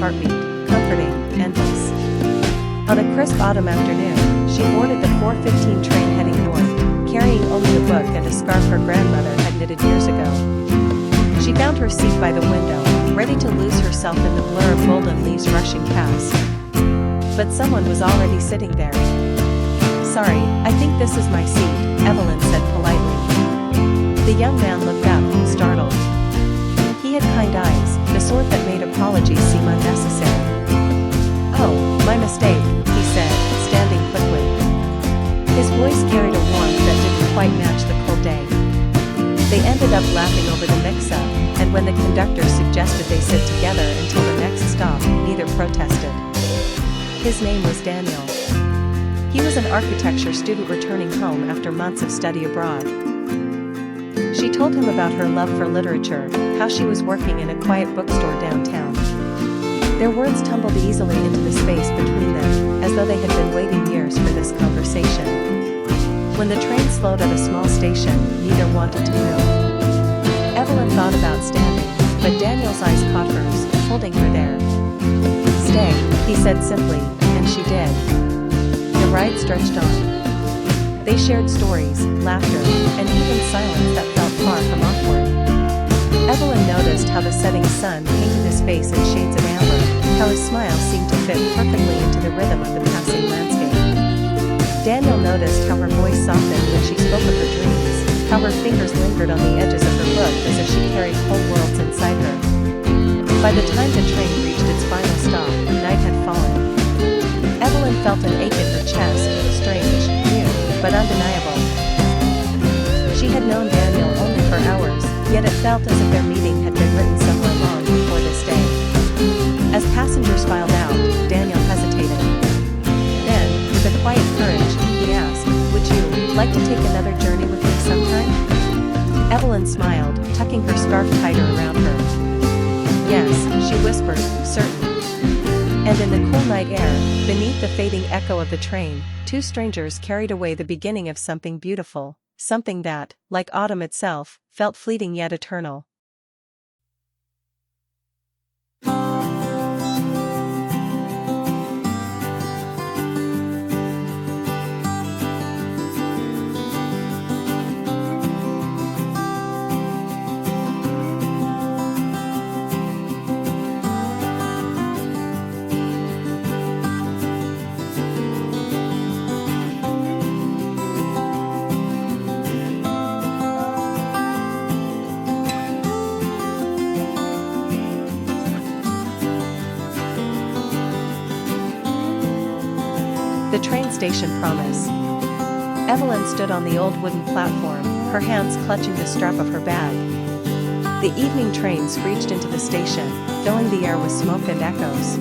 heartbeat, comforting, endless. On a crisp autumn afternoon, she boarded the 4:15 train heading north, carrying only a book and a scarf her grandmother had knitted years ago. She found her seat by the window, ready to lose herself in the blur of golden leaves rushing past. But someone was already sitting there. "Sorry, I think this is my seat," Evelyn said politely. The young man looked up, startled. He had kind eyes, the sort that made apologies seem unnecessary. "Oh, my mistake," he said, standing quickly. His voice carried a warmth that didn't quite match the cold day. They ended up laughing over the mix-up, and when the conductor suggested they sit together until the next stop, neither protested. His name was Daniel. He was an architecture student returning home after months of study abroad. She told him about her love for literature, how she was working in a quiet bookstore downtown. Their words tumbled easily into the space between them, as though they had been waiting years for this conversation. When the train slowed at a small station, neither wanted to move. Evelyn thought about standing, but Daniel's eyes caught hers, holding her there. "Stay," he said simply, and she did. The ride stretched on. They shared stories, laughter, and even silence that felt far from awkward. Evelyn noticed how the setting sun painted his face in shades of amber, how his smile seemed to fit perfectly into the rhythm of the passing landscape. Daniel noticed how her voice softened when she spoke of her dreams, how her fingers lingered on the edges of her book as if she carried whole worlds inside her. By the time the train reached its final stop, night had fallen. Evelyn felt an ache in her chest, strange, new, but undeniable. She had known Daniel only for hours, yet it felt as if their meeting had been written somewhere long before this day. As passengers filed out, Daniel hesitated. Then, with a quiet courage, he asked, "Would you like to take another journey with me sometime?" Evelyn smiled, tucking her scarf tighter around her. "Yes," she whispered, certain. And in the cool night air, beneath the fading echo of the train, two strangers carried away the beginning of something beautiful, something that, like autumn itself, felt fleeting yet eternal. The train station promise. Evelyn stood on the old wooden platform, her hands clutching the strap of her bag. The evening train screeched into the station, filling the air with smoke and echoes.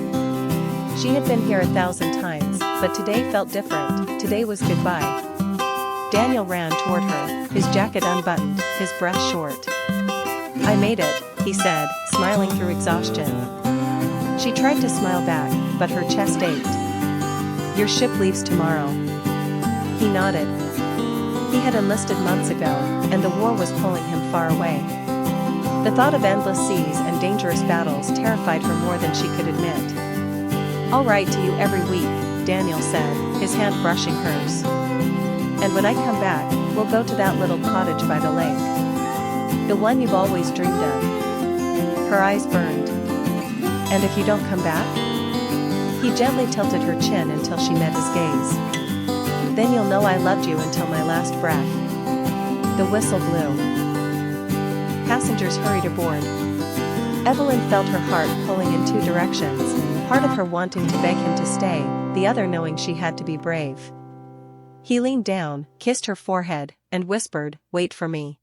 She had been here 1,000 times, but today felt different. Today was goodbye. Daniel ran toward her, his jacket unbuttoned, his breath short. "I made it," he said, smiling through exhaustion. She tried to smile back, but her chest ached. "Your ship leaves tomorrow." He nodded. He had enlisted months ago, and the war was pulling him far away. The thought of endless seas and dangerous battles terrified her more than she could admit. "I'll write to you every week," Daniel said, his hand brushing hers. "And when I come back, we'll go to that little cottage by the lake. The one you've always dreamed of." Her eyes burned. "And if you don't come back?" He gently tilted her chin until she met his gaze. "Then you'll know I loved you until my last breath." The whistle blew. Passengers hurried aboard. Evelyn felt her heart pulling in two directions, part of her wanting to beg him to stay, the other knowing she had to be brave. He leaned down, kissed her forehead, and whispered, "Wait for me."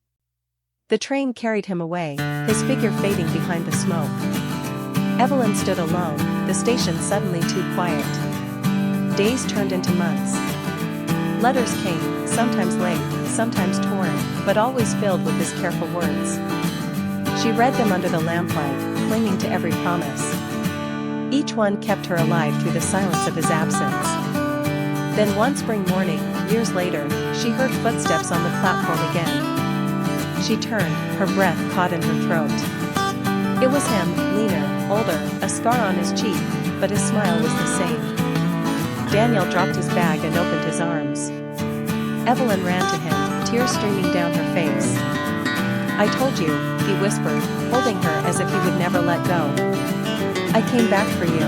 The train carried him away, his figure fading behind the smoke. Evelyn stood alone, the station suddenly too quiet. Days turned into months. Letters came, sometimes late, sometimes torn, but always filled with his careful words. She read them under the lamplight, clinging to every promise. Each one kept her alive through the silence of his absence. Then one spring morning, years later, she heard footsteps on the platform again. She turned, her breath caught in her throat. It was him, leaner, older, a scar on his cheek, but his smile was the same. Daniel dropped his bag and opened his arms. Evelyn ran to him, tears streaming down her face. "I told you," he whispered, holding her as if he would never let go. "I came back for you."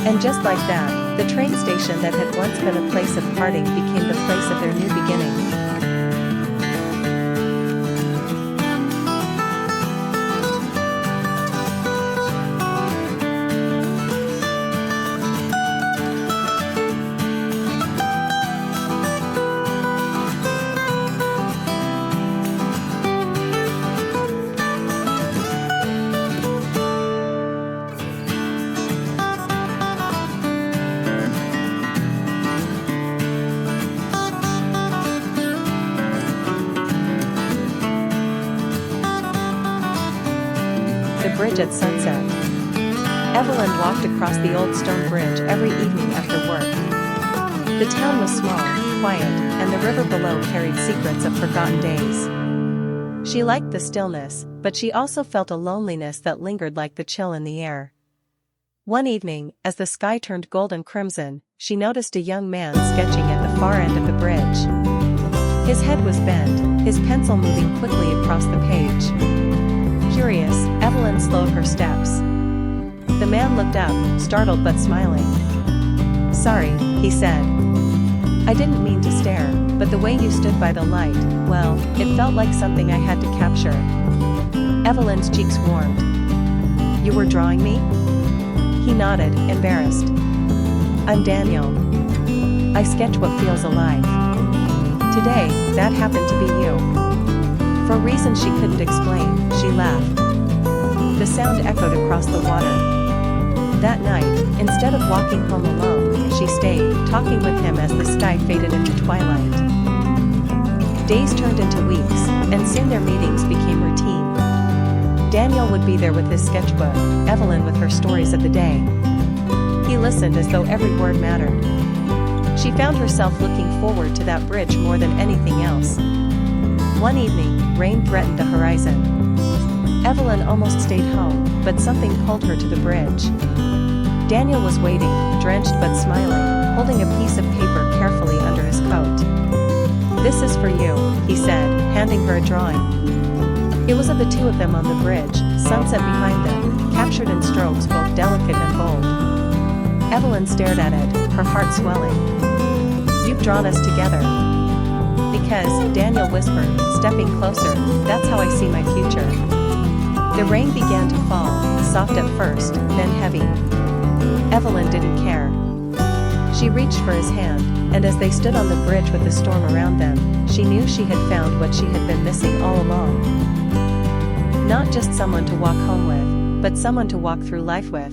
And just like that, the train station that had once been a place of parting became the place of their new beginning. The bridge at sunset. Evelyn walked across the old stone bridge every evening after work. The town was small, quiet, and the river below carried secrets of forgotten days. She liked the stillness, but she also felt a loneliness that lingered like the chill in the air. One evening, as the sky turned golden crimson, she noticed a young man sketching at the far end of the bridge. His head was bent, his pencil moving quickly across the page. Curious, Evelyn slowed her steps. The man looked up, startled but smiling. "Sorry," he said. "I didn't mean to stare, but the way you stood by the light, well, it felt like something I had to capture." Evelyn's cheeks warmed. "You were drawing me?" He nodded, embarrassed. "I'm Daniel. I sketch what feels alive. Today, that happened to be you." For reasons she couldn't explain, she laughed. The sound echoed across the water. That night, instead of walking home alone, she stayed, talking with him as the sky faded into twilight. Days turned into weeks, and soon their meetings became routine. Daniel would be there with his sketchbook, Evelyn with her stories of the day. He listened as though every word mattered. She found herself looking forward to that bridge more than anything else. One evening, rain threatened the horizon. Evelyn almost stayed home, but something pulled her to the bridge. Daniel was waiting, drenched but smiling, holding a piece of paper carefully under his coat. "This is for you," he said, handing her a drawing. It was of the two of them on the bridge, sunset behind them, captured in strokes both delicate and bold. Evelyn stared at it, her heart swelling. "You've drawn us together." "Because," Daniel whispered, stepping closer, "that's how I see my future." The rain began to fall, soft at first, then heavy. Evelyn didn't care. She reached for his hand, and as they stood on the bridge with the storm around them, she knew she had found what she had been missing all along. Not just someone to walk home with, but someone to walk through life with.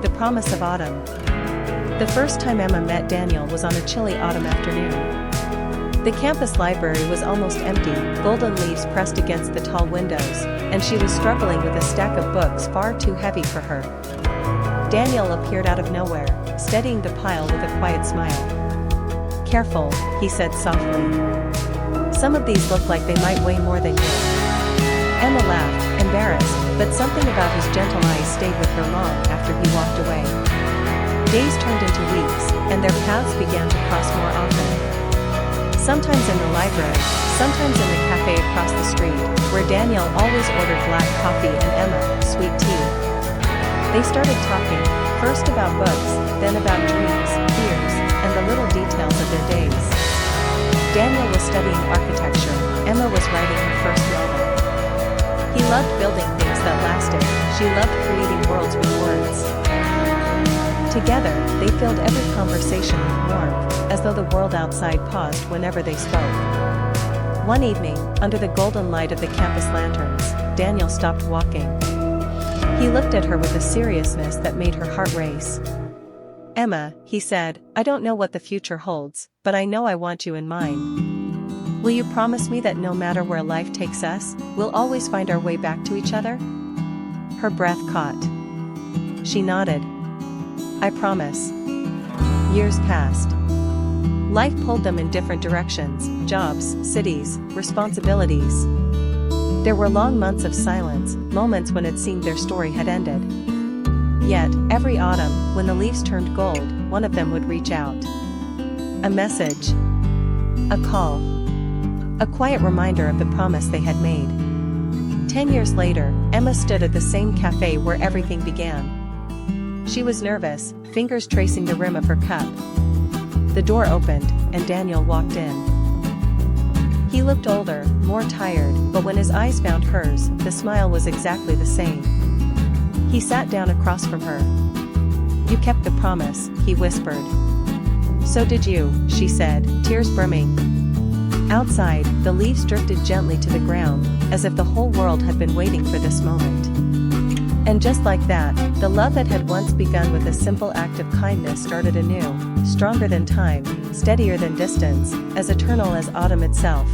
The promise of autumn. The first time Emma met Daniel was on a chilly autumn afternoon. The campus library was almost empty, golden leaves pressed against the tall windows, and she was struggling with a stack of books far too heavy for her. Daniel appeared out of nowhere, steadying the pile with a quiet smile. "Careful," he said softly. "Some of these look like they might weigh more than you." Emma laughed, embarrassed, but something about his gentle eyes stayed with her long after he walked away. Days turned into weeks, and their paths began to cross more often. Sometimes in the library, sometimes in the cafe across the street, where Daniel always ordered black coffee and Emma, sweet tea. They started talking, first about books, then about dreams, fears, and the little details of their days. Daniel was studying architecture, Emma was writing her first novel. He loved building things that lasted, she loved creating worlds with words. Together, they filled every conversation with warmth, as though the world outside paused whenever they spoke. One evening, under the golden light of the campus lanterns, Daniel stopped walking. He looked at her with a seriousness that made her heart race. "Emma," he said, "I don't know what the future holds, but I know I want you in mine. Will you promise me that no matter where life takes us, we'll always find our way back to each other?" Her breath caught. She nodded. "I promise." Years passed. Life pulled them in different directions: jobs, cities, responsibilities. There were long months of silence, moments when it seemed their story had ended. Yet, every autumn, when the leaves turned gold, one of them would reach out. A message. A call. A quiet reminder of the promise they had made. 10 years later, Emma stood at the same cafe where everything began. She was nervous, fingers tracing the rim of her cup. The door opened, and Daniel walked in. He looked older, more tired, but when his eyes found hers, the smile was exactly the same. He sat down across from her. "You kept the promise," he whispered. "So did you," she said, tears brimming. Outside, the leaves drifted gently to the ground, as if the whole world had been waiting for this moment. And just like that, the love that had once begun with a simple act of kindness started anew, stronger than time, steadier than distance, as eternal as autumn itself.